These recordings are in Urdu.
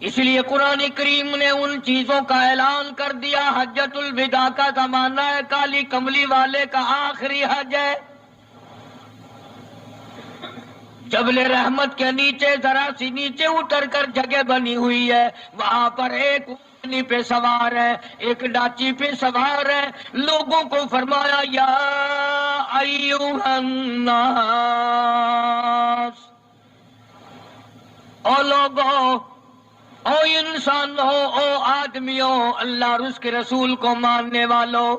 اس لیے قرآن کریم نے ان چیزوں کا اعلان کر دیا. حجۃ الوداع کا زمانہ ہے، کالی کملی والے کا آخری حج ہے. جبل رحمت کے نیچے ذرا سی نیچے اتر کر جگہ بنی ہوئی ہے، وہاں پر ایک اونٹنی پہ سوار ہے، ایک ڈاچی پہ سوار ہے. لوگوں کو فرمایا یا ایھا الناس، او لوگو، او انسانوں، او آدمیوں، اللہ اور اس کے رسول کو ماننے والوں،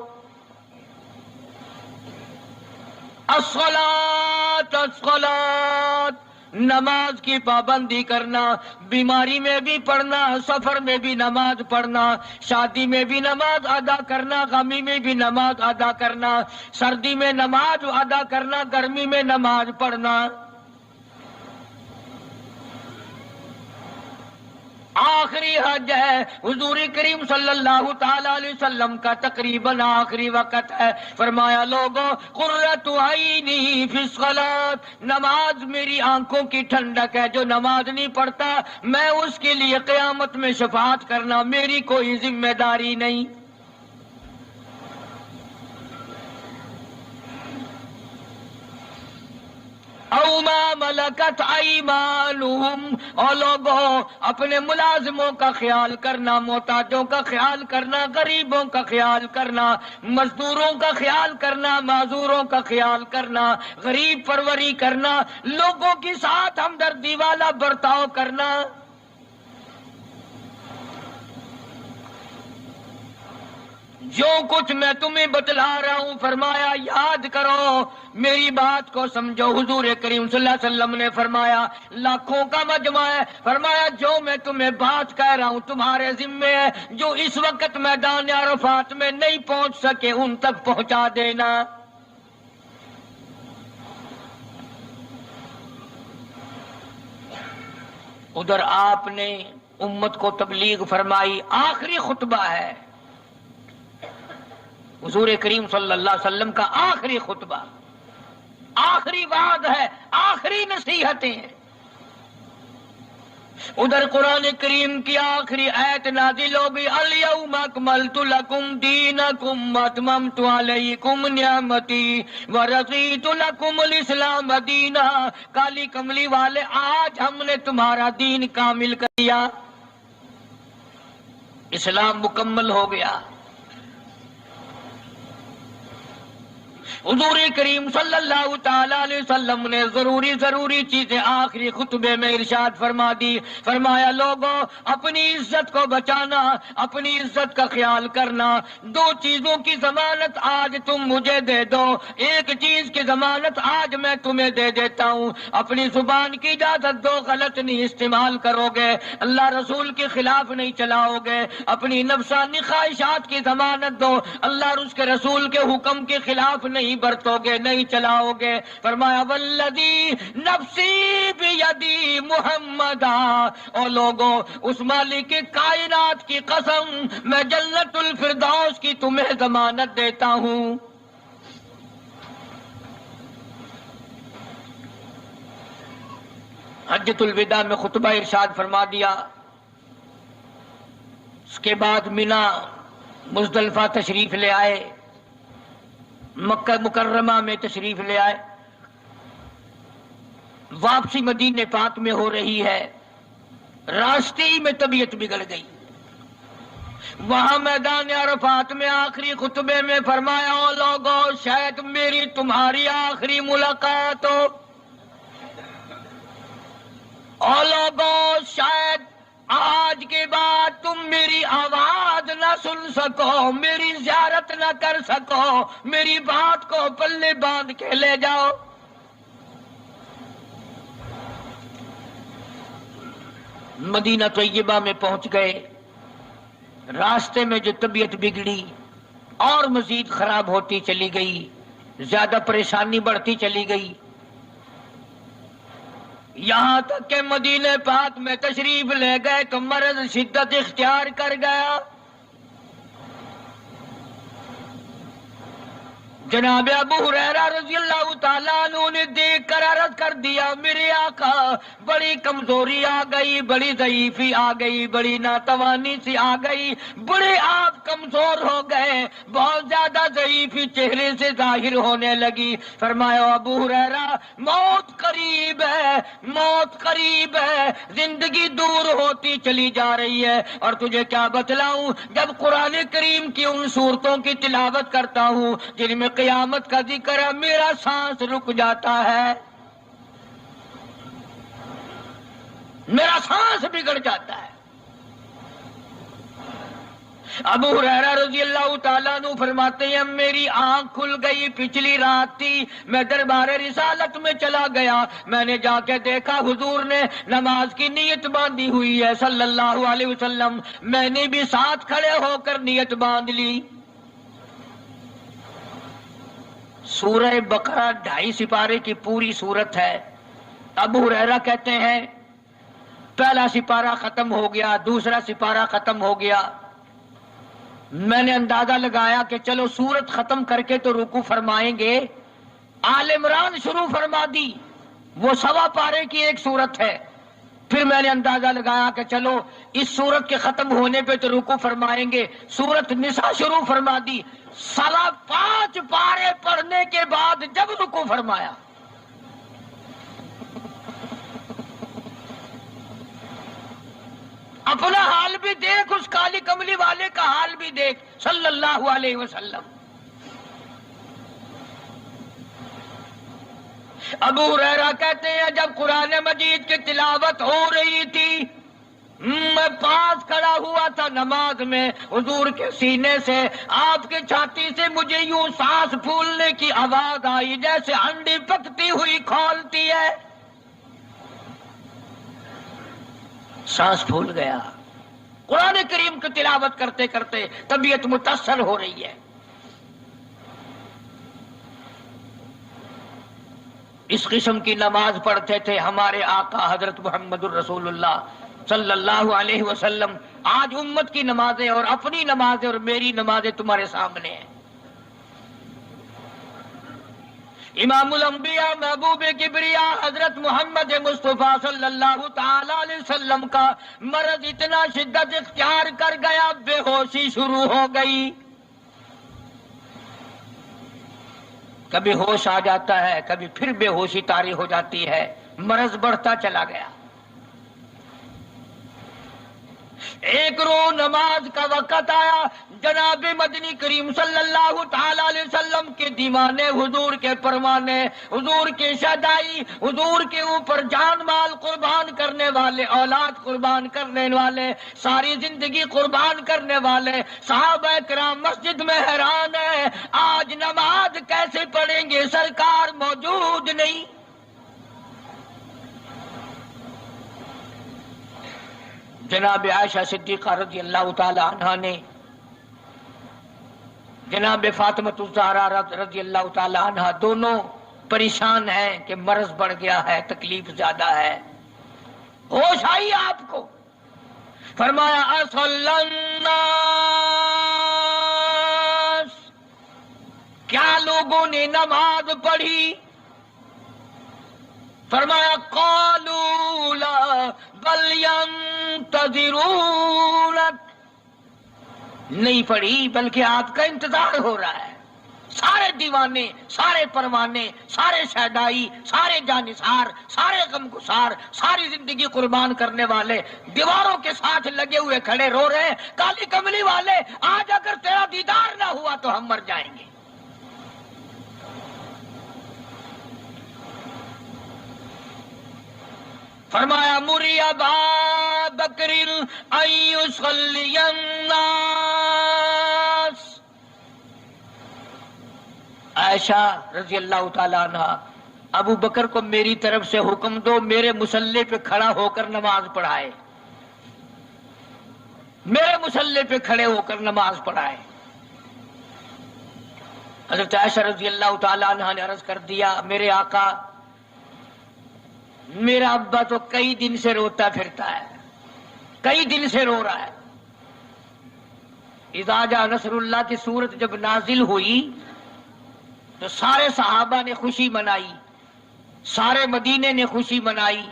الصلاۃ الصلاۃ، نماز کی پابندی کرنا، بیماری میں بھی پڑھنا، سفر میں بھی نماز پڑھنا، شادی میں بھی نماز ادا کرنا، غمی میں بھی نماز ادا کرنا، سردی میں نماز ادا کرنا، گرمی میں نماز پڑھنا. آخری حج ہے، حضور کریم صلی اللہ تعالی علیہ وسلم کا تقریباً آخری وقت ہے. فرمایا لوگوں، قرۃ عینی فی الصلاۃ، نماز میری آنکھوں کی ٹھنڈک ہے. جو نماز نہیں پڑھتا میں اس کے لیے قیامت میں شفاعت کرنا میری کوئی ذمہ داری نہیں. او ما ملکت ایمانہم، اور لوگوں اپنے ملازموں کا خیال کرنا، محتاجوں کا خیال کرنا، غریبوں کا خیال کرنا، مزدوروں کا خیال کرنا، معذوروں کا خیال کرنا، غریب پروری کرنا، لوگوں کے ساتھ ہمدردی والا برتاؤ کرنا. جو کچھ میں تمہیں بتلا رہا ہوں فرمایا یاد کرو، میری بات کو سمجھو. حضور کریم صلی اللہ علیہ وسلم نے فرمایا لاکھوں کا مجمع ہے، فرمایا جو میں تمہیں بات کہہ رہا ہوں تمہارے ذمے ہے. جو اس وقت میدان عرفات میں نہیں پہنچ سکے ان تک پہنچا دینا. ادھر آپ نے امت کو تبلیغ فرمائی، آخری خطبہ ہے حضور کریم صلی اللہ علیہ وسلم کا، آخری خطبہ، آخری وعد ہے، آخری نصیحتیں ہیں. ادھر قرآن کریم کی آخری آیت نازل ہو گئی، الیوم اکملت لکم دینکم واتممت علیکم نعمتی ورضیت لکم الاسلام دینا. کالی کملی والے، آج ہم نے تمہارا دین کامل کر دیا، اسلام مکمل ہو گیا. حضور کریم صلی اللہ تعالی علیہ وسلم نے ضروری چیزیں آخری خطبے میں ارشاد فرما دی. فرمایا لوگوں اپنی عزت کو بچانا، اپنی عزت کا خیال کرنا. دو چیزوں کی ضمانت آج تم مجھے دے دو، ایک چیز کی ضمانت آج میں تمہیں دے دیتا ہوں، اپنی زبان کی اجازت دو، غلط نہیں استعمال کرو گے، اللہ رسول کے خلاف نہیں چلاؤ گے. اپنی نفسانی خواہشات کی ضمانت دو، اللہ اور اس کے رسول کے حکم کے خلاف نہیں برتو گے، نہیں چلاؤ گے. فرمایا والذی نفسی بیدی محمدا، او لوگوں اس مالک کائنات کی قسم میں جنت الفردوس کی تمہیں ضمانت دیتا ہوں. حجۃ الوداع میں خطبہ ارشاد فرما دیا. اس کے بعد مینا مزدلفہ تشریف لے آئے، مکہ مکرمہ میں تشریف لے آئے. واپسی مدینہ پاک میں ہو رہی ہے، راستے ہی میں طبیعت بگڑ گئی. وہاں میدان عرفات میں آخری خطبے میں فرمایا او لوگوں شاید میری تمہاری آخری ملاقات ہو، او لوگوں شاید آج کے بعد تم میری آواز نہ سن سکو، میری زیارت نہ کر سکو، میری بات کو پلے باندھ کے لے جاؤ. مدینہ طیبہ میں پہنچ گئے. راستے میں جو طبیعت بگڑی اور مزید خراب ہوتی چلی گئی، زیادہ پریشانی بڑھتی چلی گئی، یہاں تک کہ مدینہ پاک میں تشریف لے گئے تو مرض شدت اختیار کر گیا. جناب ابو ہریرہ رضی اللہ تعالیٰ عنہ نے دیکھ کر عرض کر دیا میرے آقا بڑی کمزوری آ گئی، بڑی ضعیفی آ گئی، بڑی ناتوانی سی آ گئی، بڑے آپ کمزور ہو گئے، بہت زیادہ ضعیفی چہرے سے ظاہر ہونے لگی۔ فرمایا ابو ہریرہ موت قریب ہے، موت قریب ہے، زندگی دور ہوتی چلی جا رہی ہے، اور تجھے کیا بتلاؤں، جب قرآن کریم کی ان صورتوں کی تلاوت کرتا ہوں جن میں قیامت کا ذکر ہے، میرا سانس رک جاتا ہے، میرا سانس بگڑ جاتا ہے۔ ابو ہریرہ رضی اللہ تعالیٰ عنہ فرماتے ہیں میری آنکھ کھل گئی، پچھلی رات تھی، میں دربار رسالت میں چلا گیا، میں نے جا کے دیکھا حضور نے نماز کی نیت باندھی ہوئی ہے صلی اللہ علیہ وسلم، میں نے بھی ساتھ کھڑے ہو کر نیت باندھ لی۔ سورہ بقرہ 2.5 سپارے کی پوری سورت ہے۔ ابو ہریرہ کہتے ہیں پہلا سپارہ ختم ہو گیا، دوسرا سپارہ ختم ہو گیا، میں نے اندازہ لگایا کہ چلو سورت ختم کر کے تو رکوع فرمائیں گے، آل عمران شروع فرما دی، وہ 1.25 پارے کی ایک سورت ہے۔ پھر میں نے اندازہ لگایا کہ چلو اس سورت کے ختم ہونے پہ تو رکوع فرمائیں گے، سورت نساء شروع فرما دی، 5.25 پارے پڑھنے کے بعد جب رکوع فرمایا، اپنا حال بھی دیکھ، اس کالی کملی والے کا حال بھی دیکھ صلی اللہ علیہ وسلم۔ ابو ہریرہ کہتے ہیں جب قرآن مجید کی تلاوت ہو رہی تھی، میں پاس کھڑا ہوا تھا نماز میں، حضور کے سینے سے، آپ کی چھاتی سے مجھے یوں سانس پھولنے کی آواز آئی جیسے ہنڈی پکتی ہوئی کھولتی ہے، سانس پھول گیا۔ قرآن کریم کی تلاوت کرتے کرتے طبیعت متاثر ہو رہی ہے۔ اس قسم کی نماز پڑھتے تھے ہمارے آقا حضرت محمد الرسول اللہ صلی اللہ علیہ وسلم۔ آج امت کی نمازیں اور اپنی نمازیں اور میری نمازیں تمہارے سامنے ہیں۔ امام الانبیاء محبوب کبریا حضرت محمد مصطفیٰ صلی اللہ تعالی علیہ وسلم کا مرض اتنا شدت اختیار کر گیا، بے ہوشی شروع ہو گئی، کبھی ہوش آ جاتا ہے، کبھی پھر بے ہوشی طاری ہو جاتی ہے، مرض بڑھتا چلا گیا۔ ایک روز نماز کا وقت آیا، جناب مدنی کریم صلی اللہ تعالی علیہ وسلم کے دیوانے، حضور کے پروانے، حضور کے شہدائی، حضور کے اوپر جان مال قربان کرنے والے، اولاد قربان کرنے والے، ساری زندگی قربان کرنے والے صحابہ کرام مسجد میں حیران ہیں، آج نماز کیسے پڑھیں گے، سرکار موجود نہیں۔ جناب عائشہ صدیقہ رضی اللہ تعالی عنہا نے جناب فاطمہ الزہرا رضی اللہ تعالی عنہا دونوں پریشان ہیں کہ مرض بڑھ گیا ہے، تکلیف زیادہ ہے۔ ہوش آئی آپ کو، فرمایا اصلی الناس، کیا لوگوں نے نماز پڑھی؟ فرمایا قالوا لا بل ينتظرونك، نہیں پڑھی بلکہ آپ کا انتظار ہو رہا ہے۔ سارے دیوانے، سارے پروانے، سارے شہدائی، سارے جانثار، سارے غمگسار، ساری زندگی قربان کرنے والے دیواروں کے ساتھ لگے ہوئے کھڑے رو رہے ہیں، کالی کملی والے آج اگر تیرا دیدار نہ ہوا تو ہم مر جائیں گے۔ فرمایا مری ابا بکر ان یصلی الناس، عائشہ رضی اللہ تعالی عنہ، ابو بکر کو میری طرف سے حکم دو میرے مصلی پہ کھڑا ہو کر نماز پڑھائے، میرے مصلی پہ کھڑے ہو کر نماز پڑھائے۔ حضرت عائشہ رضی اللہ تعالی عنہ نے عرض کر دیا میرے آقا، میرا ابا تو کئی دن سے روتا پھرتا ہے، کئی دن سے رو رہا ہے۔ اذا جاء نصر اللہ کی سورت جب نازل ہوئی تو سارے صحابہ نے خوشی منائی، سارے مدینے نے خوشی منائی.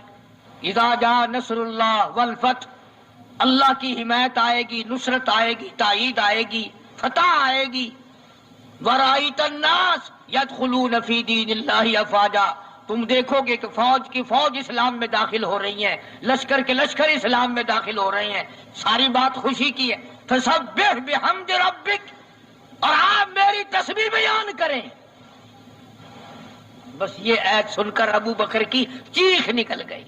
اذا جاء نصر اللہ والفتح، اللہ کی حمایت آئے گی، نصرت آئے گی، تائید آئے گی، فتح آئے گی. ورأیت الناس یدخلون فی دین اللہ افواجا، تم دیکھو گے کہ فوج کی فوج اسلام میں داخل ہو رہی ہیں، لشکر کے لشکر اسلام میں داخل ہو رہے ہیں. ساری بات خوشی کی ہے. فسبح بحمد ربک، اور آپ میری تسبیح بیان کریں. بس یہ ایت سن کر ابو بکر کی چیخ نکل گئی.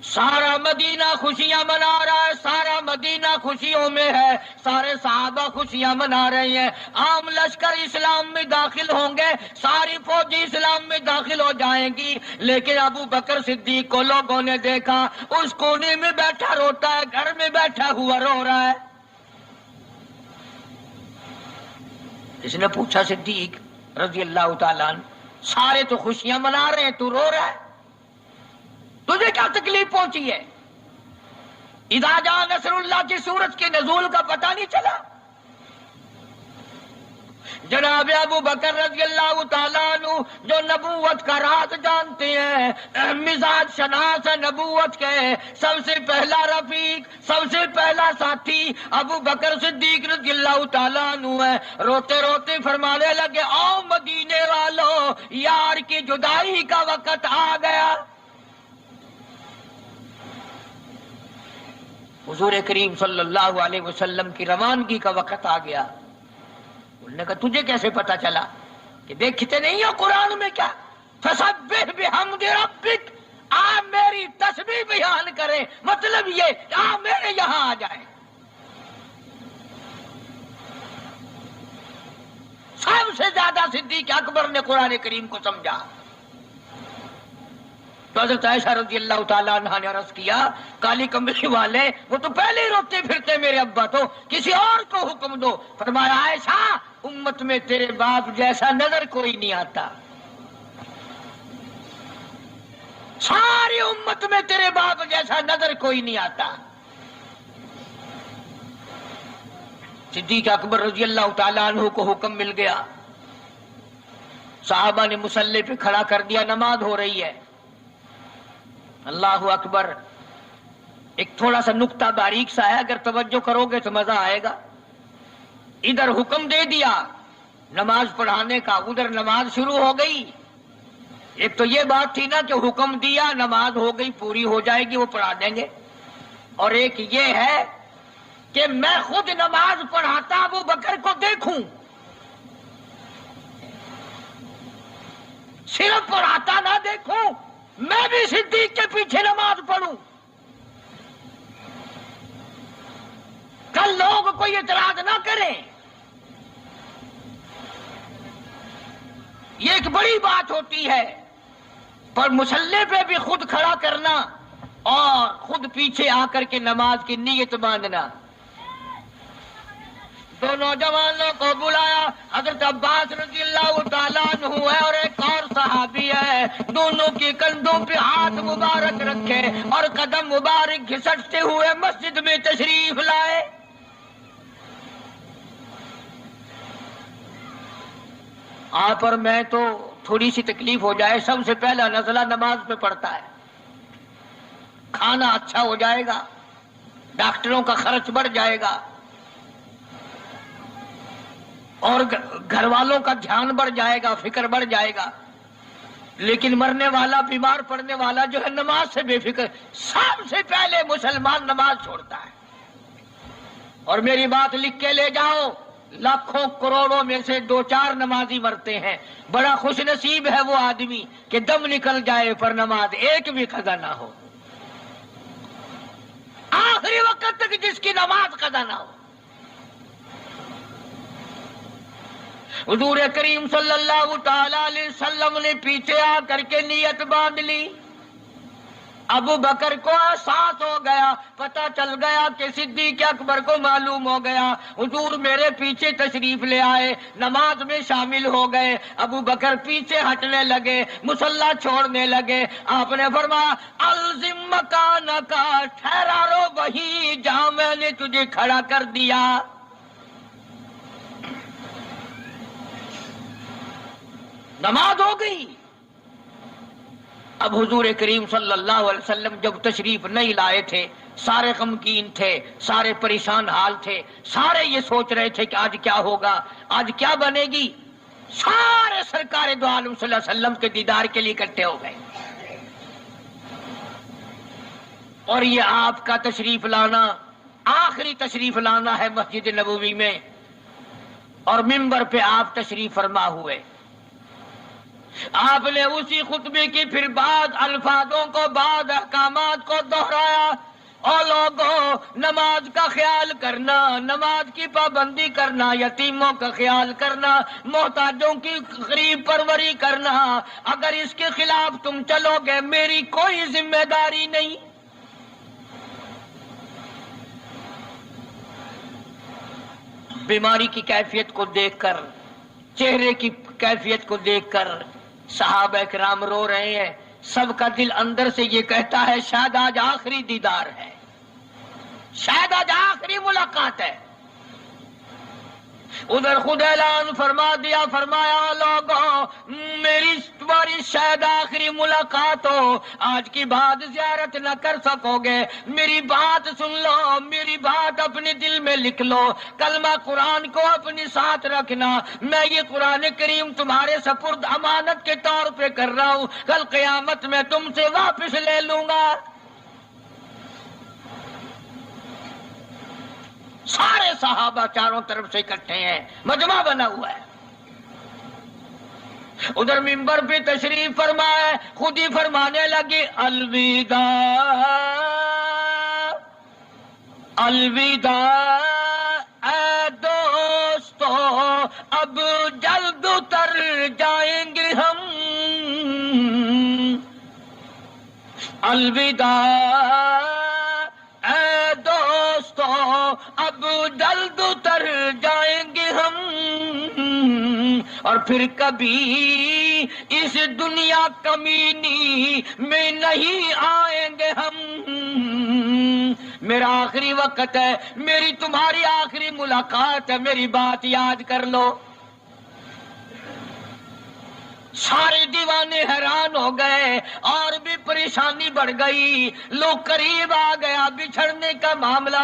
سارا مدینہ خوشیاں منا رہا ہے، سارا مدینہ خوشیوں میں ہے، سارے صحابہ خوشیاں منا رہے ہیں. عام لشکر اسلام میں داخل ہوں گے، ساری فوجی اسلام میں داخل ہو جائیں گی. لیکن ابو بکر صدیق کو لوگوں نے دیکھا اس کونے میں بیٹھا روتا ہے، گھر میں بیٹھا ہوا رو رہا ہے. اس نے پوچھا صدیق رضی اللہ تعالیٰ عنہ، سارے تو خوشیاں منا رہے ہیں، تو رو رہا ہے، تجھے کیا تکلیف پہنچی ہے؟ اذا جاء نصر اللہ کی سورت کے نزول کا پتہ نہیں چلا؟ جناب ابو بکر رضی اللہ تعالیٰ عنہ جو نبوت کا راز جانتے ہیں، مزاج شناس نبوت کے سب سے پہلا رفیق، سب سے پہلا ساتھی ابو بکر صدیق رضی اللہ تعالیٰ عنہ ہے. روتے روتے فرمانے لگے، او مدینے والو، یار کی جدائی کا وقت آ گیا. حضور کریم صلی اللہ علیہ وسلم کی روانگی کا وقت آ گیا. انہوں نے کہا تجھے کیسے پتا چلا؟ کہ دیکھتے نہیں ہو قرآن میں کیا؟ فسبح بحمد ربک، آپ میری تسبیح بیان کریں، مطلب یہ آپ میرے یہاں آ جائیں. سب سے زیادہ صدیق اکبر نے قرآن کریم کو سمجھا. تو حضرت عائشہ رضی اللہ تعالیٰ عنہ نے عرض کیا، کالی کمبلی والے وہ تو پہلے ہی روتے پھرتے میرے ابا، تو کسی اور کو حکم دو. فرمایا عائشہ، امت میں تیرے باپ جیسا نظر کوئی نہیں آتا، ساری امت میں تیرے باپ جیسا نظر کوئی نہیں آتا. صدیق اکبر رضی اللہ تعالیٰ عنہ کو حکم مل گیا. صحابہ نے مصلی پہ کھڑا کر دیا، نماز ہو رہی ہے. اللہ اکبر. ایک تھوڑا سا نقطہ باریک سا ہے، اگر توجہ کرو گے تو مزہ آئے گا. ادھر حکم دے دیا نماز پڑھانے کا، ادھر نماز شروع ہو گئی. ایک تو یہ بات تھی نا کہ حکم دیا، نماز ہو گئی، پوری ہو جائے گی، وہ پڑھا دیں گے. اور ایک یہ ہے کہ میں خود نماز پڑھاتا ابو بکر کو دیکھوں، صرف پڑھاتا نہ دیکھوں، میں بھی صدیق کے پیچھے نماز پڑھوں. کل لوگ کوئی اعتراض نہ کریں. یہ ایک بڑی بات ہوتی ہے، پر مصلی پہ بھی خود کھڑا کرنا اور خود پیچھے آ کر کے نماز کی نیت باندھنا. دو نوجوانوں کو بلایا، حضرت عباس رضی اللہ تعالیٰ عنہ ہے اور ایک اور صحابی ہے. دونوں کے کندھوں پہ ہاتھ مبارک رکھے اور قدم مبارک گھسٹتے ہوئے مسجد میں تشریف لائے. آپ اور میں تو تھوڑی سی تکلیف ہو جائے، سب سے پہلا نزلہ نماز پہ پڑتا ہے. کھانا اچھا ہو جائے گا، ڈاکٹروں کا خرچ بڑھ جائے گا، اور گھر والوں کا دھیان بڑھ جائے گا، فکر بڑھ جائے گا. لیکن مرنے والا، بیمار پڑنے والا جو ہے نماز سے بے فکر. سب سے پہلے مسلمان نماز چھوڑتا ہے. اور میری بات لکھ کے لے جاؤ، لاکھوں کروڑوں میں سے 2-4 نمازی مرتے ہیں. بڑا خوش نصیب ہے وہ آدمی کہ دم نکل جائے پر نماز ایک بھی قضا نہ ہو، آخری وقت تک جس کی نماز قضا نہ ہو. حضور کریم صلی اللہ تعالی علیہ وسلم نے پیچھے آ کر کے نیت باندھ لی. ابو بکر کو احساس ہو گیا، پتہ چل گیا کہ صدیق اکبر کو معلوم ہو گیا. حضور میرے پیچھے تشریف لے آئے، نماز میں شامل ہو گئے. ابو بکر پیچھے ہٹنے لگے، مصلی چھوڑنے لگے. آپ نے فرمایا الزم مکانک، ٹھہرا رو وہیں جہاں میں نے تجھے کھڑا کر دیا. نماز ہو گئی۔ اب حضور کریم صلی اللہ علیہ وسلم جب تشریف نہیں لائے تھے، سارے غمگین تھے، سارے پریشان حال تھے، سارے یہ سوچ رہے تھے کہ آج کیا ہوگا، آج کیا بنے گی۔ سارے سرکار دو عالم صلی اللہ علیہ وسلم کے دیدار کے لیے اکٹھے ہو گئے، اور یہ آپ کا تشریف لانا، آخری تشریف لانا ہے مسجد نبوی میں، اور منبر پہ آپ تشریف فرما ہوئے۔ آپ نے اسی خطبے کی پھر بعد الفاظوں کو، بعد احکامات کو دہرایا، اور لوگوں نماز کا خیال کرنا، نماز کی پابندی کرنا، یتیموں کا خیال کرنا، محتاجوں کی غریب پروری کرنا، اگر اس کے خلاف تم چلو گے میری کوئی ذمہ داری نہیں۔ بیماری کی کیفیت کو دیکھ کر، چہرے کی کیفیت کو دیکھ کر صحابہ کرام رو رہے ہیں، سب کا دل اندر سے یہ کہتا ہے شاید آج آخری دیدار ہے، شاید آج آخری ملاقات ہے۔ ادھر خود اعلان فرما دیا، فرمایا لوگوں میری تمہاری شاید آخری ملاقات ہو، آج کی بعد زیارت نہ کر سکو گے، میری بات سن لو، میری بات اپنے دل میں لکھ لو، کلمہ قرآن کو اپنے ساتھ رکھنا، میں یہ قرآن کریم تمہارے سپرد امانت کے طور پہ کر رہا ہوں، کل قیامت میں تم سے واپس لے لوں گا۔ سارے صحابہ چاروں طرف سے اکٹھے ہیں، مجمع بنا ہوا ہے۔ ادھر منبر پہ تشریف فرمائے، خود ہی فرمانے لگے الوداع الوداع اے دوستو اب جلد اتر جائیں گے ہم، الوداع اے دوستو اب جلد اتر جائیں گے ہم، اور پھر کبھی اس دنیا کمینی میں نہیں آئیں گے ہم۔ میرا آخری وقت ہے، میری تمہاری آخری ملاقات ہے، میری بات یاد کر لو۔ سارے دیوانے حیران ہو گئے، اور بھی پریشانی بڑھ گئی، لوگ قریب آ گیا بچھڑنے کا معاملہ،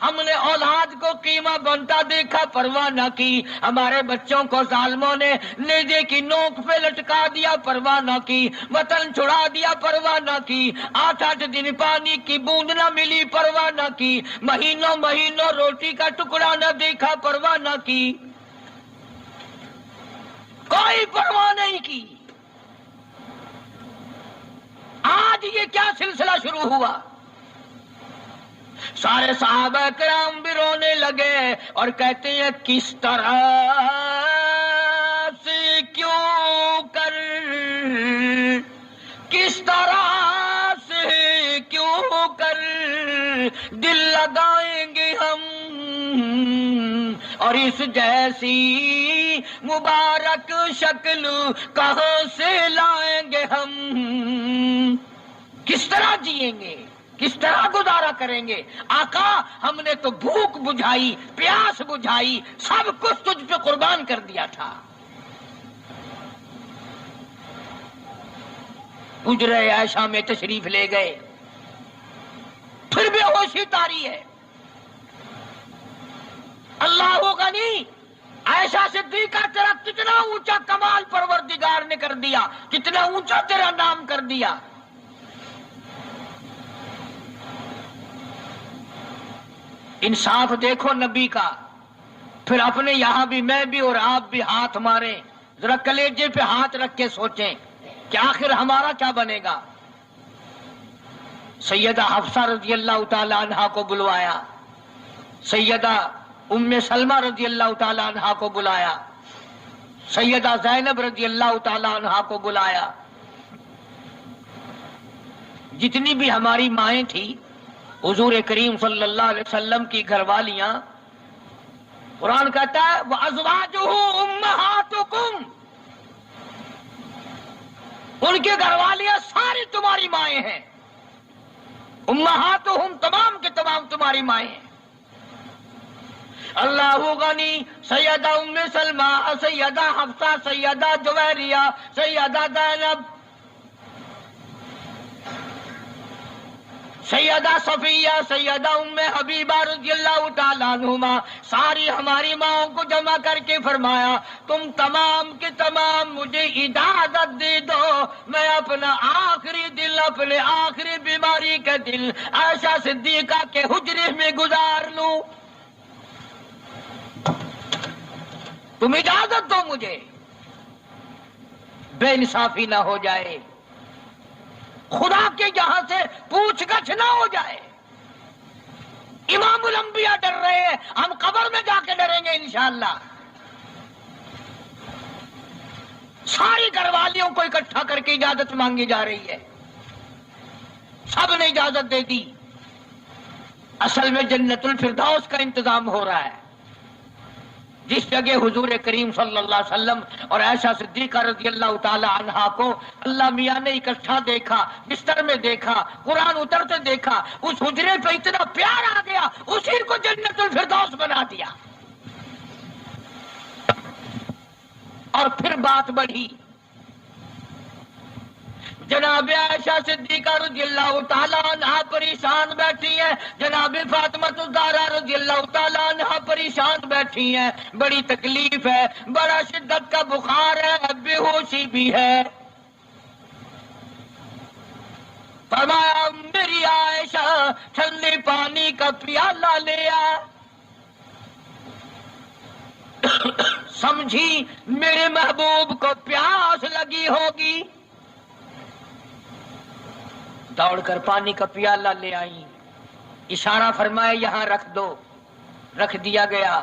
ہم نے اولاد کو قیمہ بنتا دیکھا، پرواہ نہ کی، ہمارے بچوں کو ظالموں نے نیزے کی نوک پہ لٹکا دیا، پرواہ نہ کی، وطن چھڑا دیا، پرواہ نہ کی، 8 دن پانی کی بوند نہ ملی، پرواہ نہ کی، مہینوں مہینوں روٹی کا ٹکڑا نہ دیکھا، پرواہ نہ کی، کوئی پرواہ نہیں کی۔ آج یہ کیا سلسلہ شروع ہوا؟ سارے صحابہ کرام بھی رونے لگے اور کہتے ہیں کس طرح سے کیوں کر، کس طرح سے کیوں کر دل لگائیں گے ہم، اور اس جیسی مبارک شکل کہاں سے لائیں گے ہم، کس طرح جئیں گے، کس طرح گزارا کریں گے؟ آقا ہم نے تو بھوک بجھائی، پیاس بجھائی، سب کچھ تجھ پہ قربان کر دیا تھا۔ حجرہ عائشہ میں تشریف لے گئے، پھر بے ہوشی طاری ہے۔ اللہ غنی، عائشہ صدیقہ تیرا کتنا اونچا کمال پروردگار نے کر دیا، کتنا اونچا تیرا نام کر دیا۔ انصاف دیکھو نبی کا، پھر اپنے یہاں بھی میں بھی اور آپ بھی ہاتھ ماریں، ذرا کلیجے پہ ہاتھ رکھ کے سوچیں کہ آخر ہمارا کیا بنے گا۔ سیدہ حفصہ رضی اللہ تعالی عنہا کو بلوایا، سیدہ ام سلمہ رضی اللہ تعالی عنہا کو بلایا، سیدہ زینب رضی اللہ تعالی عنہا کو بلایا، جتنی بھی ہماری مائیں تھیں، حضور کریم صلی اللہ علیہ وسلم کی گھر والیاں، قرآن کہتا ہے وَأَزْوَاجُهُ أُمَّهَاتُكُمْ، ان کے گھر والیاں ساری تمہاری مائیں ہیں، امہاتہم تمام کے تمام تمہاری مائیں ہیں۔ اللہ غنی، سیدہ ام سلمہ، سیدہ حفصہ، سیدہ جویریہ، سیدہ زینب، سیدہ صفیہ، سیدہ ام حبیبہ رضی اللہ تعالیٰ عنہما، ساری ہماری ماں کو جمع کر کے فرمایا تم تمام کے تمام مجھے اجازت دے دو، میں اپنا آخری دل، اپنے آخری بیماری کا دل عائشہ صدیقہ کے حجرے میں گزار لوں، تم اجازت دو مجھے، بے انصافی نہ ہو جائے، خدا کے یہاں سے پوچھ گچھ نہ ہو جائے۔ امام الانبیاء ڈر رہے ہیں، ہم قبر میں جا کے ڈریں گے انشاءاللہ۔ ساری گھر والیوں کو اکٹھا کر کے اجازت مانگی جا رہی ہے، سب نے اجازت دے دی۔ اصل میں جنت الفردوس کا انتظام ہو رہا ہے، جس جگہ حضور کریم صلی اللہ علیہ وسلم اور عائشہ صدیقہ رضی اللہ تعالی عنہا کو اللہ میاں نے اکٹھا دیکھا، بستر میں دیکھا، قرآن اترتے دیکھا، اس حجرے پہ اتنا پیار آ گیا، اسی کو جنت الفردوس بنا دیا۔ اور پھر بات بڑھی، جناب عائشہ صدیقہ رضی اللہ تعالیٰ عنہا پریشان بیٹھی ہیں، جناب فاطمہ الزہرا رضی اللہ تعالیٰ عنہا پریشان بیٹھی ہیں، بڑی تکلیف ہے، بڑا شدت کا بخار ہے، بے ہوشی بھی ہے۔ فرمایا میری عائشہ ٹھنڈے پانی کا پیالہ لے آ، سمجھی میرے محبوب کو پیاس لگی ہوگی، دوڑ کر پانی کا پیالہ لے آئی، اشارہ فرمایا یہاں رکھ دو، رکھ دیا گیا۔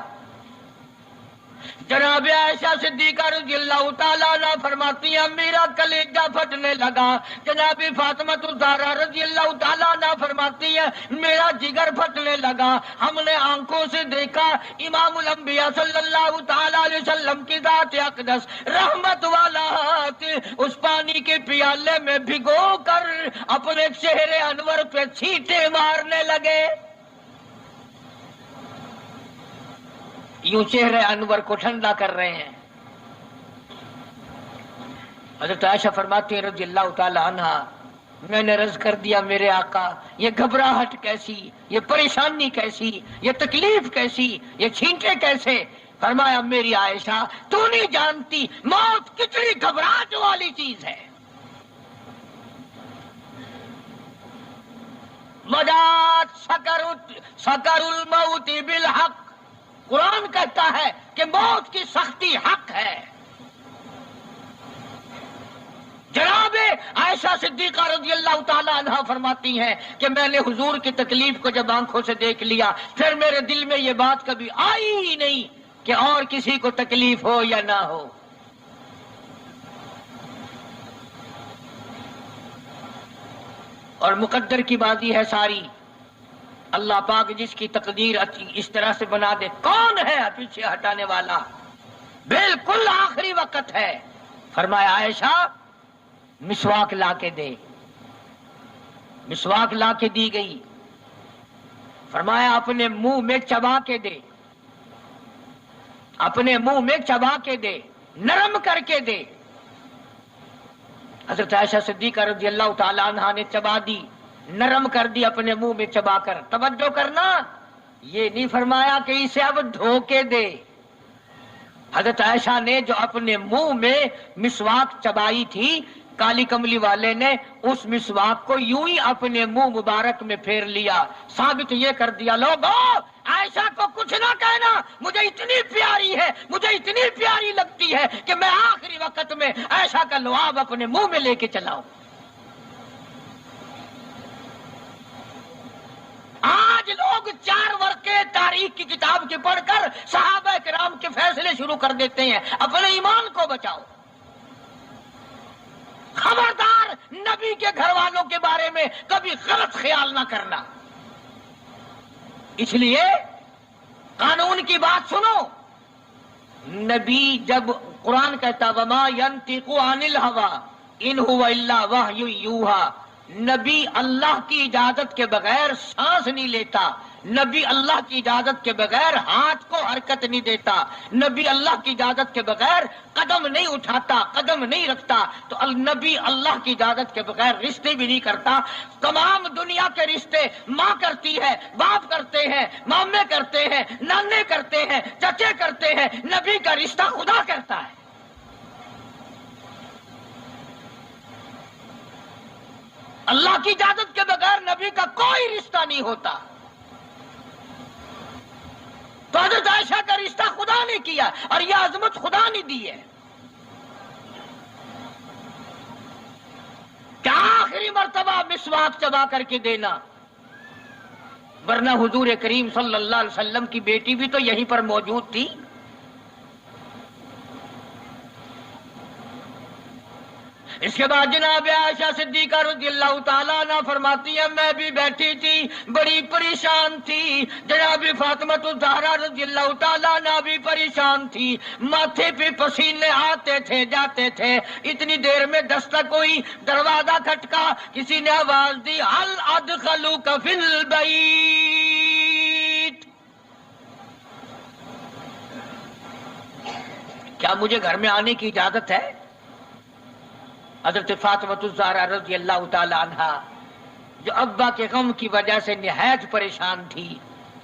جناب عائشہ صدیقہ رضی اللہ تعالیٰ عنہ فرماتی ہیں میرا کلیجہ پھٹنے لگا، جناب فاطمہ الزہرا رضی اللہ تعالیٰ عنہ فرماتی ہیں میرا جگر پھٹنے لگا، ہم نے آنکھوں سے دیکھا امام الانبیاء صلی اللہ تعالیٰ علیہ وسلم کی ذات اقدس رحمت والا ہاتھ اس پانی کے پیالے میں بھگو کر اپنے چہرے انور پہ چھینٹے مارنے لگے، یوں چہرے انور کو ٹھنڈا کر رہے ہیں۔ حضرت عائشہ فرماتی ہیں رضی اللہ تعالی عنہا میں نے عرض کر دیا میرے آقا یہ گھبراہٹ کیسی، یہ پریشانی کیسی، یہ تکلیف کیسی، یہ چھینٹے کیسے؟ فرمایا میری عائشہ تو نہیں جانتی موت کتنی گھبراہٹ والی چیز ہے، وجات سکر الموت بالحق، قرآن کہتا ہے کہ موت کی سختی حق ہے۔ جناب عائشہ صدیقہ رضی اللہ تعالی عنہا فرماتی ہیں کہ میں نے حضور کی تکلیف کو جب آنکھوں سے دیکھ لیا پھر میرے دل میں یہ بات کبھی آئی ہی نہیں کہ اور کسی کو تکلیف ہو یا نہ ہو۔ اور مقدر کی بازی ہے ساری، اللہ پاک جس کی تقدیر اس طرح سے بنا دے، کون ہے پیچھے ہٹانے والا؟ بالکل آخری وقت ہے۔ فرمایا عائشہ مسواک لا کے دے، مسواک لا کے دی گئی، فرمایا اپنے منہ میں چبا کے دے، اپنے منہ میں چبا کے دے، نرم کر کے دے۔ حضرت عائشہ صدیقہ رضی اللہ تعالی عنہا نے چبا دی، نرم کر دی اپنے منہ میں چبا کر۔ توجہ کرنا، یہ نہیں فرمایا کہ اسے اب دھو کے دے۔ حضرت عائشہ نے جو اپنے منہ میں مسواک چبائی تھی، کالی کملی والے نے اس مسواک کو یوں ہی اپنے منہ مبارک میں پھیر لیا، ثابت یہ کر دیا لوگو عائشہ کو کچھ نہ کہنا، مجھے اتنی پیاری ہے، مجھے اتنی پیاری لگتی ہے کہ میں آخری وقت میں عائشہ کا لعاب اپنے منہ میں لے کے چلاؤں۔ آج لوگ 4 ورقے تاریخ کی کتاب کے پڑھ کر صحابہ کرام کے فیصلے شروع کر دیتے ہیں، اپنے ایمان کو بچاؤ۔ خبردار نبی کے گھر والوں کے بارے میں کبھی غلط خیال نہ کرنا۔ اس لیے قانون کی بات سنو، نبی جب قرآن کہتا وما ينطق عن الهوى ان هو الا وحی یوحی، نبی اللہ کی اجازت کے بغیر سانس نہیں لیتا، نبی اللہ کی اجازت کے بغیر ہاتھ کو حرکت نہیں دیتا، نبی اللہ کی اجازت کے بغیر قدم نہیں اٹھاتا، قدم نہیں رکھتا، تو نبی اللہ کی اجازت کے بغیر رشتے بھی نہیں کرتا۔ تمام دنیا کے رشتے ماں کرتی ہے، باپ کرتے ہیں، مامے کرتے ہیں، نانے کرتے ہیں، چچے کرتے ہیں، نبی کا رشتہ خدا کرتا ہے۔ اللہ کی اجازت کے بغیر نبی کا کوئی رشتہ نہیں ہوتا۔ تو حضرت عائشہ کا رشتہ خدا نے کیا اور یہ عظمت خدا نے دی ہے۔ کیا آخری مرتبہ مسواک چبا کر کے دینا، ورنہ حضور کریم صلی اللہ علیہ وسلم کی بیٹی بھی تو یہیں پر موجود تھی۔ اس کے بعد جناب عائشہ صدیقہ رضی اللہ تعالیٰ عنہ فرماتی ہے میں بھی بیٹھی تھی، بڑی پریشان تھی۔ جناب فاطمہ الزہرا رضی اللہ تعالیٰ عنہ بھی پریشان تھی، ماتھے پہ پسینے آتے تھے جاتے تھے۔ اتنی دیر میں دستک ہوئی، دروازہ کھٹکا، کسی نے آواز دی ہل ادخلوک فی البیت، کیا مجھے گھر میں آنے کی اجازت ہے؟ حضرت فاطمہ الزہرا رضی اللہ تعالی عنہا جو ابا کے غم کی وجہ سے نہایت پریشان تھی،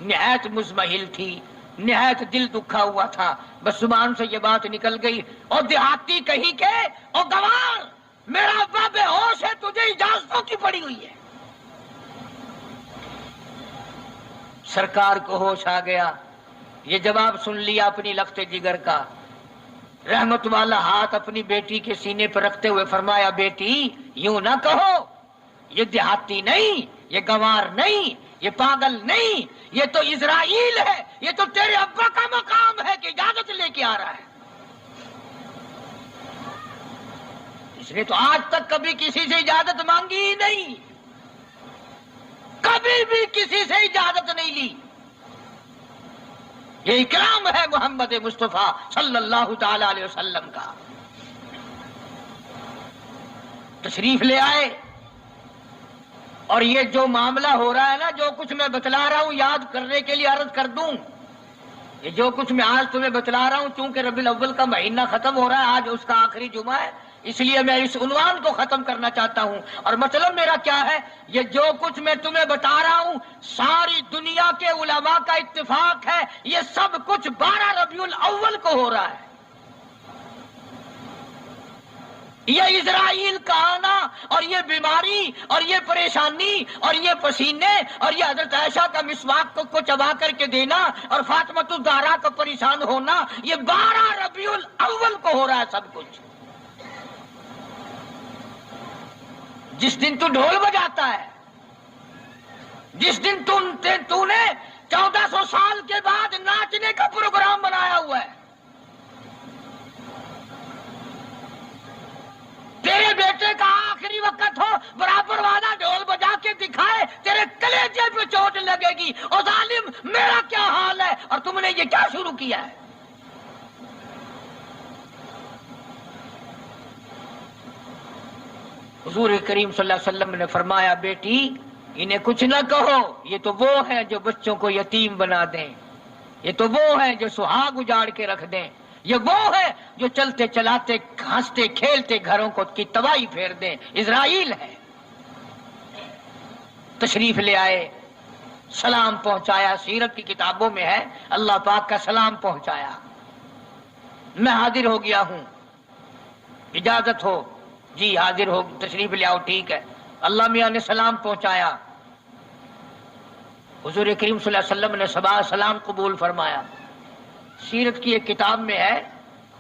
نہایت مزمحل تھی، نہایت دل دکھا ہوا تھا، بس زبان سے یہ بات نکل گئی، اور دیہاتی کہیں کہ او گوار میرا ابا بے ہوش ہے، تجھے اجازتوں کی پڑی ہوئی ہے۔ سرکار کو ہوش آ گیا، یہ جواب سن لیا اپنی لخت جگر کا، رحمت والا ہاتھ اپنی بیٹی کے سینے پر رکھتے ہوئے فرمایا بیٹی یوں نہ کہو، یہ دیہاتی نہیں، یہ گوار نہیں، یہ پاگل نہیں، یہ تو اسرائیل ہے، یہ تو تیرے ابا کا مقام ہے کہ اجازت لے کے آ رہا ہے۔ اس نے تو آج تک کبھی کسی سے اجازت مانگی ہی نہیں، کبھی بھی کسی سے اجازت نہیں لی۔ یہ اکرام ہے محمد مصطفیٰ صلی اللہ تعالی علیہ وسلم کا۔ تشریف لے آئے، اور یہ جو معاملہ ہو رہا ہے نا، جو کچھ میں بتلا رہا ہوں یاد کرنے کے لیے عرض کر دوں، یہ جو کچھ میں آج تمہیں بتلا رہا ہوں، چونکہ ربیع الاول کا مہینہ ختم ہو رہا ہے، آج اس کا آخری جمعہ ہے، اس لیے میں اس عنوان کو ختم کرنا چاہتا ہوں۔ اور مطلب میرا کیا ہے، یہ جو کچھ میں تمہیں بتا رہا ہوں ساری دنیا کے علماء کا اتفاق ہے، یہ سب کچھ 12 ربیع الاول کو ہو رہا ہے۔ یہ اسرائیل کا آنا اور یہ بیماری اور یہ پریشانی اور یہ پسینے اور یہ حضرت عائشہ کا مسواک کو چبا کر کے دینا اور فاطمہ الزہرا کا پریشان ہونا، یہ 12 ربیع الاول کو ہو رہا ہے سب کچھ۔ جس دن تو ڈھول بجاتا ہے، جس دن تو نے 1400 سال کے بعد ناچنے کا پروگرام بنایا ہوا ہے، تیرے بیٹے کا آخری وقت ہو، برابر والا ڈھول بجا کے دکھائے، تیرے کلیجے پہ چوٹ لگے گی، او ظالم میرا کیا حال ہے، اور تم نے یہ کیا شروع کیا ہے؟ حضور کریم صلی اللہ علیہ وسلم نے فرمایا بیٹی انہیں کچھ نہ کہو، یہ تو وہ ہیں جو بچوں کو یتیم بنا دیں، یہ تو وہ ہیں جو سہاگ اجاڑ کے رکھ دیں، یہ وہ ہے جو چلتے چلاتے ہنستے کھیلتے گھروں کو کی تباہی پھیر دیں، اسرائیل ہے۔ تشریف لے آئے، سلام پہنچایا، سیرت کی کتابوں میں ہے اللہ پاک کا سلام پہنچایا، میں حاضر ہو گیا ہوں، اجازت ہو؟ جی حاضر ہو، تشریف لے آؤ، ٹھیک ہے۔ اللہ میاں نے سلام پہنچایا، حضور کریم صلی اللہ علیہ وسلم نے سلام قبول فرمایا۔ سیرت کی ایک کتاب میں ہے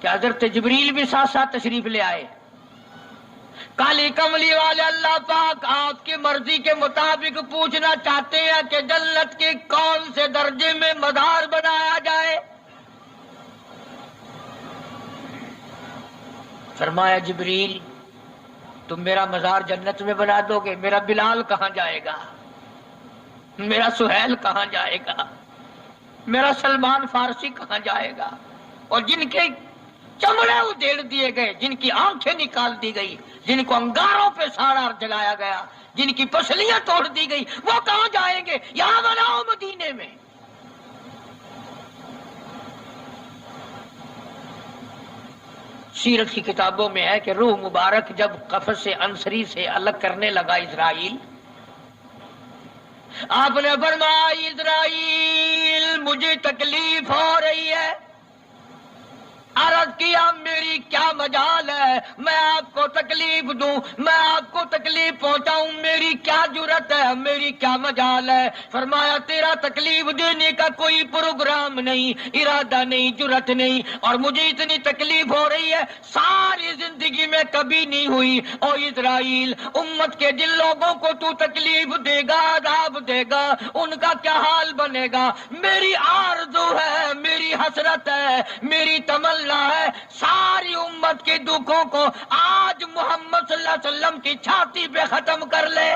کہ حضرت جبریل بھی ساتھ ساتھ تشریف لے آئے۔ کالی کملی والے اللہ پاک آپ کی مرضی کے مطابق پوچھنا چاہتے ہیں کہ جنت کے کون سے درجے میں مزار بنایا جائے؟ فرمایا جبریل تم میرا مزار جنت میں بنا دو گے، میرا بلال کہاں جائے گا، میرا سہیل کہاں جائے گا، میرا سلمان فارسی کہاں جائے گا؟ اور جن کے چمڑے ادھیڑ دیے گئے، جن کی آنکھیں نکال دی گئی، جن کو انگاروں پہ ساڑا جلایا گیا، جن کی پسلیاں توڑ دی گئی، وہ کہاں جائیں گے؟ یہاں بناؤ مدینے سیرت کی کتابوں میں ہے کہ روح مبارک جب قفس سے انصری سے الگ کرنے لگا اسرائیل، آپ نے فرمایا اسرائیل مجھے تکلیف ہو رہی ہے۔ عرض کیا میری کیا مجال ہے میں آپ کو تکلیف دوں، میں آپ کو تکلیف پہنچاؤں، میری کیا جرت ہے، میری کیا مجال ہے؟ فرمایا تیرا تکلیف دینے کا کوئی پروگرام نہیں، ارادہ نہیں، جرت نہیں، اور مجھے اتنی تکلیف ہو رہی ہے ساری زندگی میں کبھی نہیں ہوئی۔ او اسرائیل، امت کے جن لوگوں کو تو تکلیف دے گا، عذاب دے گا، ان کا کیا حال بنے گا؟ میری آرزو ہے، میری حسرت ہے، میری تمنا ہے ساری امت کے دکھوں کو آج محمد صلی اللہ علیہ وسلم کی چھاتی پہ ختم کر لے۔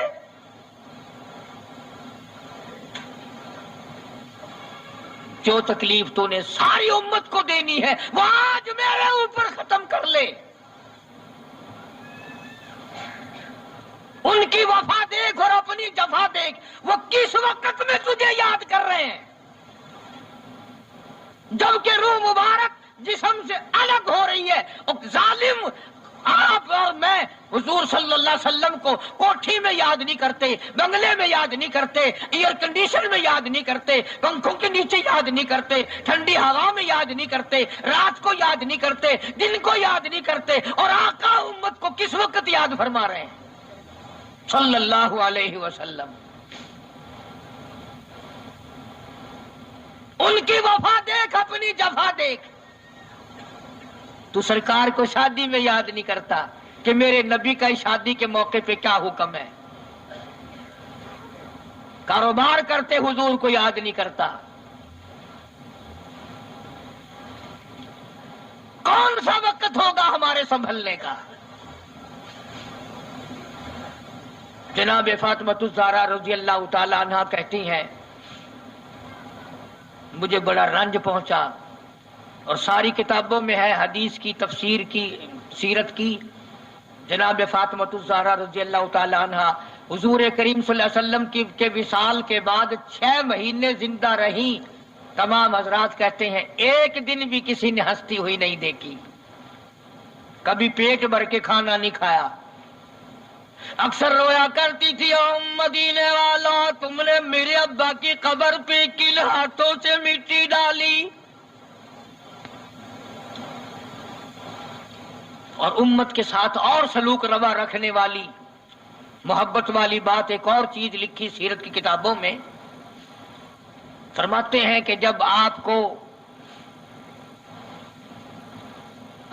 جو تکلیف تو نے ساری امت کو دینی ہے وہ آج میرے اوپر ختم کر لے۔ ان کی وفا دیکھ اور اپنی جفا دیکھ، وہ کس وقت میں تجھے یاد کر رہے ہیں جبکہ روح مبارک جسم سے الگ ہو رہی ہے۔ ظالم آپ اور میں حضور صلی اللہ علیہ وسلم کو کوٹھی میں یاد نہیں کرتے، بنگلے میں یاد نہیں کرتے، ایئر کنڈیشن میں یاد نہیں کرتے، پنکھوں کے نیچے یاد نہیں کرتے، ٹھنڈی ہوا میں یاد نہیں کرتے، رات کو یاد نہیں کرتے، دن کو یاد نہیں کرتے، اور آقا امت کو کس وقت یاد فرما رہے ہیں صلی اللہ علیہ وسلم۔ ان کی وفا دیکھ، اپنی جفا دیکھ۔ تو سرکار کو شادی میں یاد نہیں کرتا کہ میرے نبی کا شادی کے موقع پہ کیا حکم ہے؟ کاروبار کرتے حضور کو یاد نہیں کرتا۔ کون سا وقت ہوگا ہمارے سنبھلنے کا؟ جناب فاطمہ الزہرا رضی اللہ تعالی عنہا کہتی ہیں مجھے بڑا رنج پہنچا، اور ساری کتابوں میں ہے حدیث کی، تفسیر کی، سیرت کی۔ جناب فاطمہ الزہرا رضی اللہ تعالی عنہا حضور کریم صلی اللہ علیہ وسلم کے وصال کے بعد 6 مہینے زندہ رہیں۔ تمام حضرات کہتے ہیں ایک دن بھی کسی نے ہنستی ہوئی نہیں دیکھی، کبھی پیٹ بھر کے کھانا نہیں کھایا۔ اکثر رویا کرتی تھی او مدینے والا تم نے میرے ابا کی قبر پہ کن ہاتھوں سے مٹی ڈالی؟ اور امت کے ساتھ اور سلوک روا رکھنے والی، محبت والی بات ایک اور چیز لکھی سیرت کی کتابوں میں، فرماتے ہیں کہ جب آپ کو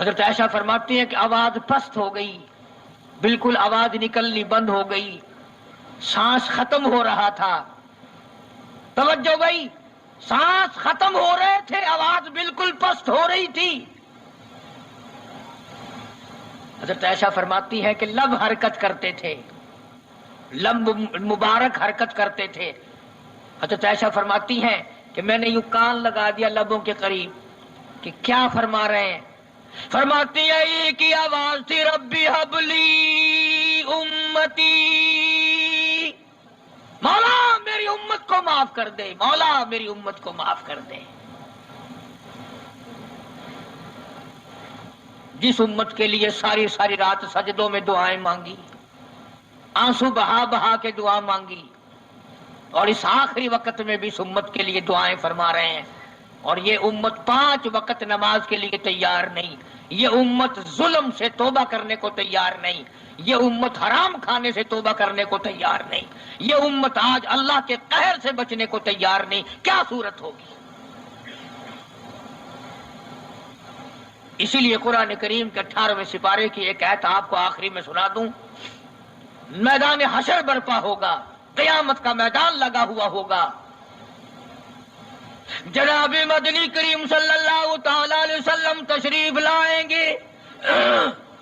حضرت عائشہ فرماتی ہیں کہ آواز پست ہو گئی، بالکل آواز نکلنی بند ہو گئی، سانس ختم ہو رہا تھا۔ توجہ بھائی، سانس ختم ہو رہے تھے، آواز بالکل پست ہو رہی تھی۔ حضرت عائشہ فرماتی ہے کہ لب حرکت کرتے تھے، لب مبارک حرکت کرتے تھے۔ حضرت عائشہ فرماتی ہیں کہ میں نے یوں کان لگا دیا لبوں کے قریب کہ کیا فرما رہے ہیں؟ فرماتی ہے ایک ہی آواز تھی، ربی حبلی امتی، مولا میری امت کو معاف کر دے، مولا میری امت کو معاف کر دے۔ جس امت کے لیے ساری ساری رات سجدوں میں دعائیں مانگی، آنسو بہا بہا کے دعا مانگی، اور اس آخری وقت میں بھی اس امت کے لیے دعائیں فرما رہے ہیں۔ اور یہ امت 5 وقت نماز کے لیے تیار نہیں، یہ امت ظلم سے توبہ کرنے کو تیار نہیں، یہ امت حرام کھانے سے توبہ کرنے کو تیار نہیں، یہ امت آج اللہ کے قہر سے بچنے کو تیار نہیں۔ کیا صورت ہوگی؟ اسی لیے قرآن کریم کے 18ویں سپارے کی ایک آیت آپ کو آخری میں سنا دوں۔ میدان حشر برپا ہوگا، قیامت کا میدان لگا ہوا ہوگا، جناب مدنی کریم صلی اللہ تعالی علیہ وسلم تشریف لائیں گے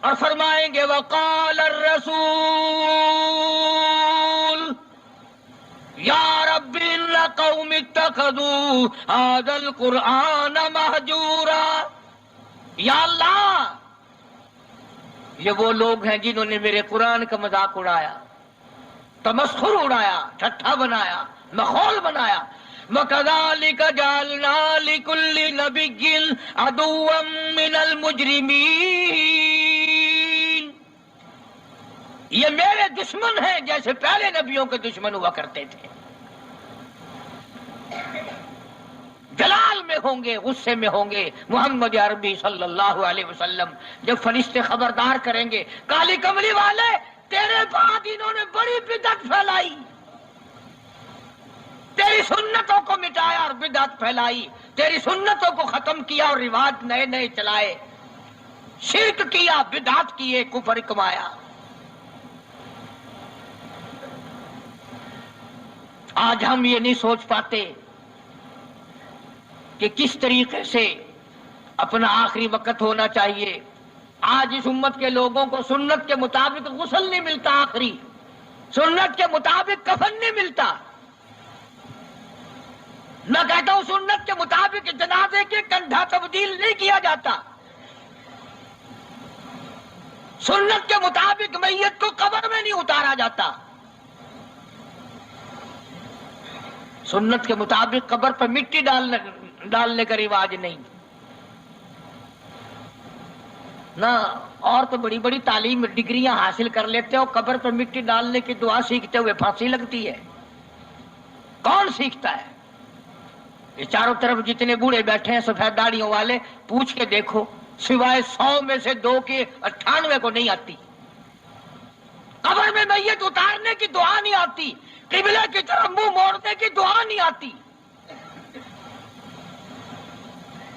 اور فرمائیں گے وقال الرسول یا رب ان قوم اتخذوا هذا القرآن مہجورا۔ یا اللہ، یہ وہ لوگ ہیں جنہوں نے میرے قرآن کا مذاق اڑایا، تمسخر اڑایا، ٹھٹھا بنایا، مخول بنایا۔ وَكَذَلِكَ جَعَلْنَا لِكُلِّ نَبِيٍّ عَدُوًّا مِّنَ الْمُجْرِمِينَ، یہ میرے دشمن ہیں جیسے پہلے نبیوں کے دشمن ہوا کرتے تھے، جلال میں ہوں گے، غصے میں ہوں گے۔ محمد عربی صلی اللہ علیہ وسلم جب فرشتے خبردار کریں گے، کالی کملی والے تیرے بعد انہوں نے بڑی بدعت پھیلائی، تیری سنتوں کو مٹایا اور بدعت پھیلائی، تیری سنتوں کو ختم کیا اور رواج نئے نئے چلائے، شرک کیا، بدعت کیے، کفر کمایا۔ آج ہم یہ نہیں سوچ پاتے کہ کس طریقے سے اپنا آخری وقت ہونا چاہیے۔ آج اس امت کے لوگوں کو سنت کے مطابق غسل نہیں ملتا، آخری سنت کے مطابق کفن نہیں ملتا۔ میں کہتا ہوں سنت کے مطابق جنازے کے کندھا تبدیل نہیں کیا جاتا، سنت کے مطابق میت کو قبر میں نہیں اتارا جاتا، سنت کے مطابق قبر پر مٹی ڈالنے کا رواج نہیں نہ۔ اور تو بڑی بڑی تعلیم ڈگریاں حاصل کر لیتے ہو، قبر پر مٹی ڈالنے کی دعا سیکھتے ہوئے پھانسی لگتی ہے، کون سیکھتا ہے؟ یہ چاروں طرف جتنے بوڑھے بیٹھے ہیں سفید داڑھیوں والے، پوچھ کے دیکھو، سوائے 100 میں سے 2 کے 98 کو نہیں آتی، قبر میں میت اتارنے کی دعا نہیں آتی، قبلہ کی طرف منہ موڑنے کی دعا نہیں آتی۔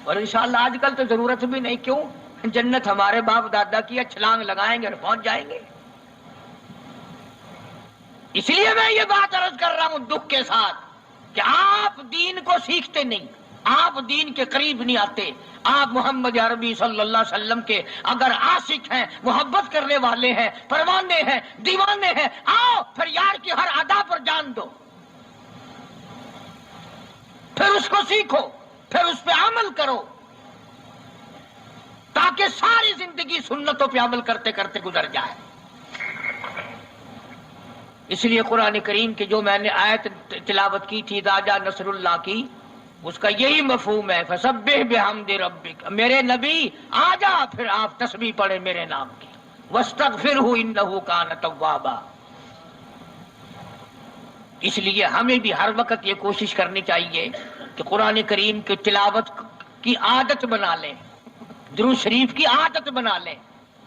اور انشاءاللہ آج کل تو ضرورت بھی نہیں، کیوں؟ جنت ہمارے باپ دادا کی ہے، چھلانگ لگائیں گے اور پہنچ جائیں گے۔ اس لیے میں یہ بات عرض کر رہا ہوں دکھ کے ساتھ کہ آپ دین کو سیکھتے نہیں، آپ دین کے قریب نہیں آتے۔ آپ محمد عربی صلی اللہ علیہ وسلم کے اگر عاشق ہیں، محبت کرنے والے ہیں، پروانے ہیں، دیوانے ہیں، آؤ پھر یار کی ہر ادا پر جان دو، پھر اس کو سیکھو، پھر اس پہ عمل کرو، تاکہ ساری زندگی سنتوں پہ عمل کرتے کرتے گزر جائے۔ اس لیے قرآن کریم کی جو میں نے آیت تلاوت کی تھی اذا جاء نصر اللہ کی، اس کا یہی مفہوم ہے، فسبح بحمد ربک، میرے نبی آ جا پھر آپ تسبیح پڑھیں میرے نام کی، واستغفرہ انہ کان توابا۔ اس لیے ہمیں بھی ہر وقت یہ کوشش کرنی چاہیے کہ قرآن کریم کی تلاوت کی عادت بنا لیں، درود شریف کی عادت بنا لیں،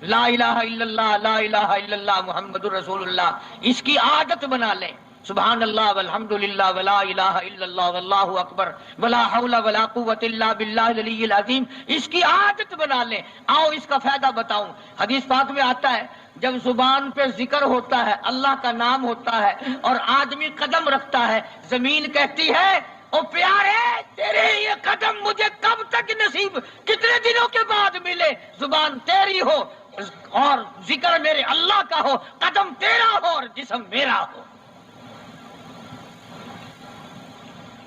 لا الہ الا اللہ، لا الہ الا اللہ محمد الرسول اللہ، اس کی عادت بنا لیں، سبحان اللہ والحمد للہ ولا الہ الا اللہ واللہ اکبر ولا حول ولا قوت الا باللہ العلی العظیم، اس کی عادت بنا لیں۔ آؤ اس کا فائدہ بتاؤں، حدیث پاک میں آتا ہے جب زبان پہ ذکر ہوتا ہے، اللہ کا نام ہوتا ہے اور آدمی قدم رکھتا ہے، زمین کہتی ہے او پیارے تیرے یہ قدم مجھے کب تک نصیب، کتنے دنوں کے بعد ملے، زبان تیری ہو اور ذکر میرے اللہ کا ہو، قدم تیرا ہو اور جسم میرا ہو۔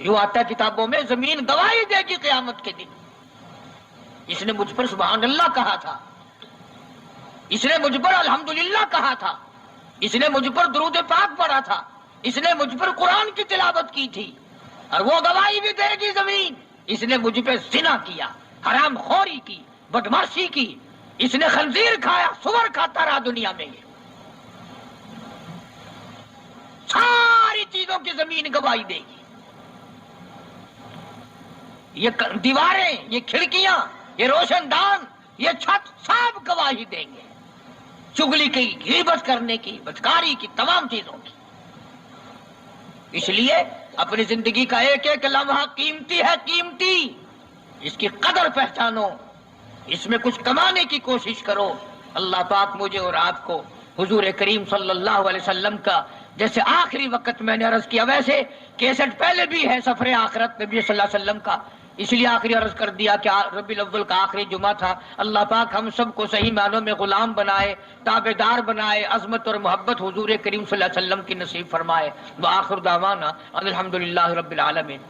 یوں آتا ہے کتابوں میں، زمین گواہی دے گی قیامت کے دن، اس نے مجھ پر سبحان اللہ کہا تھا، اس نے مجھ پر الحمدللہ کہا تھا، اس نے مجھ پر درود پاک پڑھا تھا، اس نے مجھ پر قرآن کی تلاوت کی تھی، اور وہ گواہی بھی دے گی زمین، اس نے مجھ پہ زنا کیا، حرام خوری کی، بدماشی کی، اس نے خنزیر کھایا، سور کھاتا رہا دنیا میں، یہ ساری چیزوں کی زمین گواہی دے گی۔ یہ دیواریں، یہ کھڑکیاں، یہ روشن دان، یہ چھت سب گواہی دیں گے، چگلی کی، غیبت کرنے کی، بدکاری کی، تمام چیزوں کی۔ اس لیے اپنی زندگی کا ایک ایک لمحہ قیمتی ہے، قیمتی، اس کی قدر پہچانو، اس میں کچھ کمانے کی کوشش کرو۔ اللہ پاک مجھے اور آپ کو حضور کریم صلی اللہ علیہ وسلم کا جیسے آخری وقت میں نے عرض کیا، ویسے کیسٹ پہلے بھی ہے سفر آخرت نبی صلی اللہ علیہ وسلم کا، اس لیے آخری عرض کر دیا کہ ربیع الاول کا آخری جمعہ تھا۔ اللہ پاک ہم سب کو صحیح معنوں میں غلام بنائے، تابعدار بنائے، عظمت اور محبت حضور کریم صلی اللہ علیہ وسلم کی نصیب فرمائے۔ وآخر دعوانا ان الحمدللہ رب العالمین۔